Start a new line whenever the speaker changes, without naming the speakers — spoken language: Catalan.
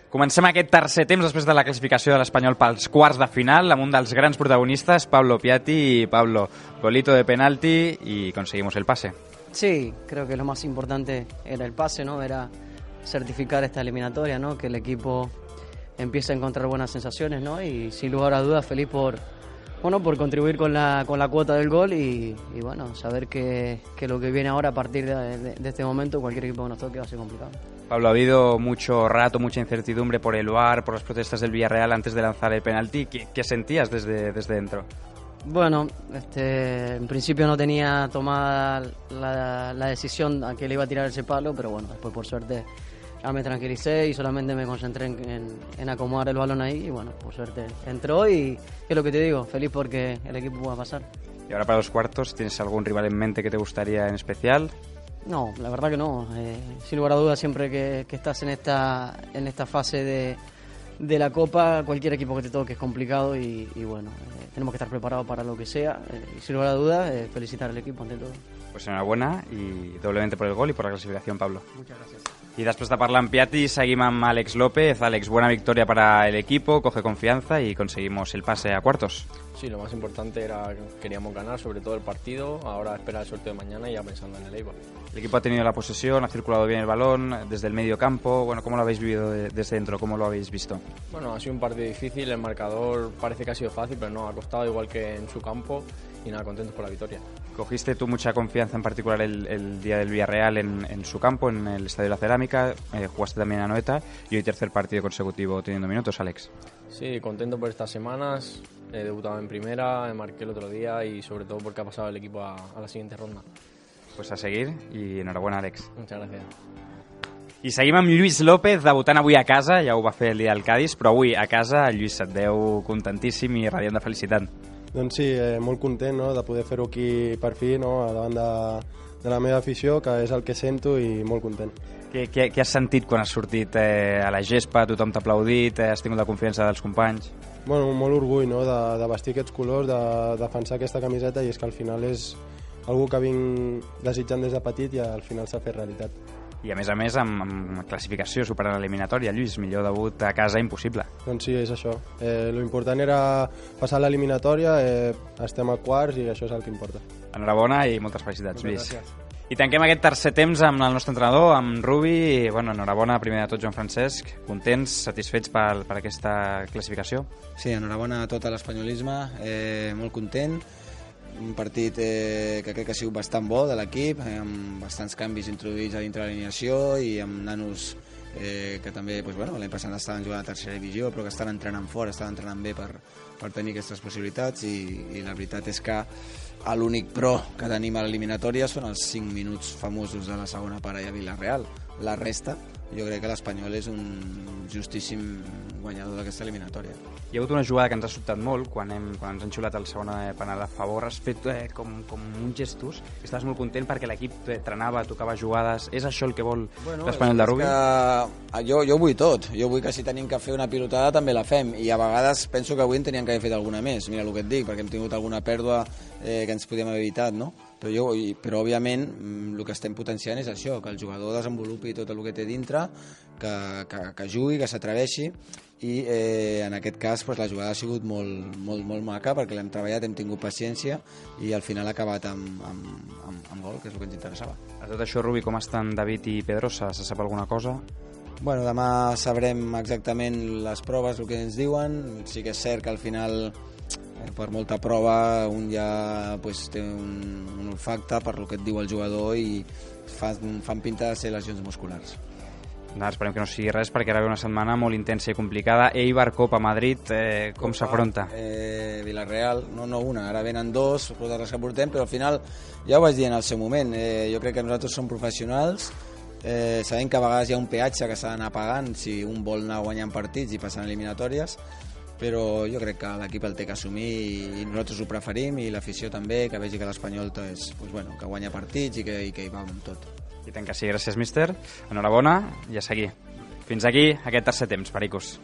Comencem aquest tercer temps després de la clasificació de l'Espanyol pels quarts de final amb un dels grans protagonistas, Pablo Piatti. Y Pablo, golito de penalti y conseguimos el pase.
Sí, creo que lo más importante era el pase, ¿no? Era certificar esta eliminatoria, ¿no? Que el equipo empiece a encontrar buenas sensaciones, ¿no? Y sin lugar a dudas feliz por contribuir con la cuota del gol y bueno, saber que lo que viene ahora a partir de este momento, cualquier equipo que nos toque va a ser complicado.
Pablo, ha habido mucho rato, mucha incertidumbre por el VAR, por las protestas del Villarreal antes de lanzar el penalti. ¿Qué sentías desde dentro?
Bueno, en principio no tenía tomada la decisión a que le iba a tirar ese palo, pero bueno, después por suerte ya me tranquilicé y solamente me concentré en acomodar el balón ahí y bueno, por suerte entró y es lo que te digo, feliz porque el equipo pueda pasar.
Y ahora para los cuartos, ¿tienes algún rival en mente que te gustaría en especial?
No, la verdad que no. Sin lugar a dudas, siempre que estás en esta fase de la Copa, cualquier equipo que te toque es complicado y bueno, tenemos que estar preparados para lo que sea. Y sin lugar a dudas, felicitar al equipo ante todo.
Pues enhorabuena y doblemente por el gol y por la clasificación, Pablo.
Muchas gracias.
Y després de parlar amb Piatti, seguim amb Àlex López. Àlex, buena victoria para el equipo, coge confianza y conseguimos el pase a cuartos.
Sí, lo más importante era que queríamos ganar, sobre todo el partido, ahora esperar el sorteo de mañana y ya pensando en el Eibar.
El equipo ha tenido la posesión, ha circulado bien el balón desde el medio campo. Bueno, ¿cómo lo habéis vivido desde dentro? ¿Cómo lo habéis visto?
Bueno, ha sido un partido difícil, el marcador parece que ha sido fácil, pero no, ha costado igual que en su campo y nada, contentos por la victoria.
Cogiste tú mucha confianza, en particular el día del Villarreal en su campo, en el Estadio de la Cerámica, jugaste también a Anoeta y hoy tercer partido consecutivo teniendo minutos, Àlex.
Sí, contento por estas semanas, he debutado en primera, marqué el otro día y sobre todo porque ha pasado el equipo a la siguiente ronda.
Pues a seguir i enhorabona, Àlex.
Muchas gracias.
I seguim amb Lluís López, debutant avui a casa, ja ho va fer el dia del Cádiz, però avui a casa, Lluís, et veu contentíssim i radiant de felicitat.
Doncs sí, molt content, no?, de poder fer-ho aquí per fi, no?, davant de la meva afició, que és el que sento, i molt content.
Què has sentit quan has sortit a la gespa? Tothom t'ha aplaudit, has tingut la confiança dels companys?
Bueno, molt orgull, no?, de vestir aquests colors, de defensar aquesta camiseta, i és que al final és algo que vinc desitjant des de petit i al final s'ha fet realitat.
I a més, amb classificació, superant l'eliminatòria, Lluís, millor debut a casa impossible.
Doncs sí, és això. Lo important era passar l'eliminatòria, estem a quarts i això és el que importa.
Enhorabona i moltes felicitats, Lluís.
Gràcies.
I tanquem aquest tercer temps amb el nostre entrenador, amb Rubi. I, bueno, enhorabona primer de tot, Joan Francesc. Contents, satisfets per aquesta classificació?
Sí, enhorabona a tot l'espanyolisme, molt content. Un partit que crec que ha sigut bastant bo de l'equip, amb bastants canvis introduïts a dintre de l'alineació i amb nanos que també l'any passat estaven jugant a tercera divisió però que estan entrenant fort, estan entrenant bé per tenir aquestes possibilitats i la veritat és que l'únic pro que tenim a l'eliminatòria són els 5 minuts famosos de la segona part a Villarreal. La resta, jo crec que l'Espanyol és un justíssim guanyador d'aquesta eliminatòria.
Hi ha hagut una jugada que ens ha sobtat molt quan ens han xiulat el segon penal a favor. Has fet com uns gestos. Estaves molt content perquè l'equip trenava, tocava jugades. És això el que vol l'Espanyol de Rubi?
Jo ho vull tot. Jo vull que si tenim que fer una pilotada també la fem. I a vegades penso que avui en teníem que haver fet alguna més. Mira el que et dic, perquè hem tingut alguna pèrdua que ens podíem haver evitat, no? Però òbviament el que estem potenciant és això, que el jugador desenvolupi tot el que té dintre, que jugui, que s'atreveixi i en aquest cas la jugada ha sigut molt maca perquè l'hem treballat, hem tingut paciència i al final ha acabat amb gol, que és el que ens interessava.
A tot això, Rubi, com estan David i Pedrosa? Se sap alguna cosa?
Bueno, demà sabrem exactament les proves, el que ens diuen. Sí que és cert que al final per molta prova un ja té un olfacte per el que et diu el jugador i fan pinta de ser lesions musculars.
Esperem que no sigui res perquè ara ve una setmana molt intensa i complicada. Eibar, Copa, Madrid, com s'afronta?
Villarreal, no una, ara venen dos, les que portem, però al final ja ho vaig dir en el seu moment, jo crec que nosaltres som professionals, sabem que a vegades hi ha un peatge que s'ha d'anar pagant si un vol anar guanyant partits i passant eliminatòries, però jo crec que l'equip el té que assumir i nosaltres ho preferim i l'afició també, que vegi que l'Espanyol que guanya partits i que hi va amb tot.
I tant que sí, gràcies, míster. Enhorabona i a seguir. Fins aquí aquest tercer temps, pericos.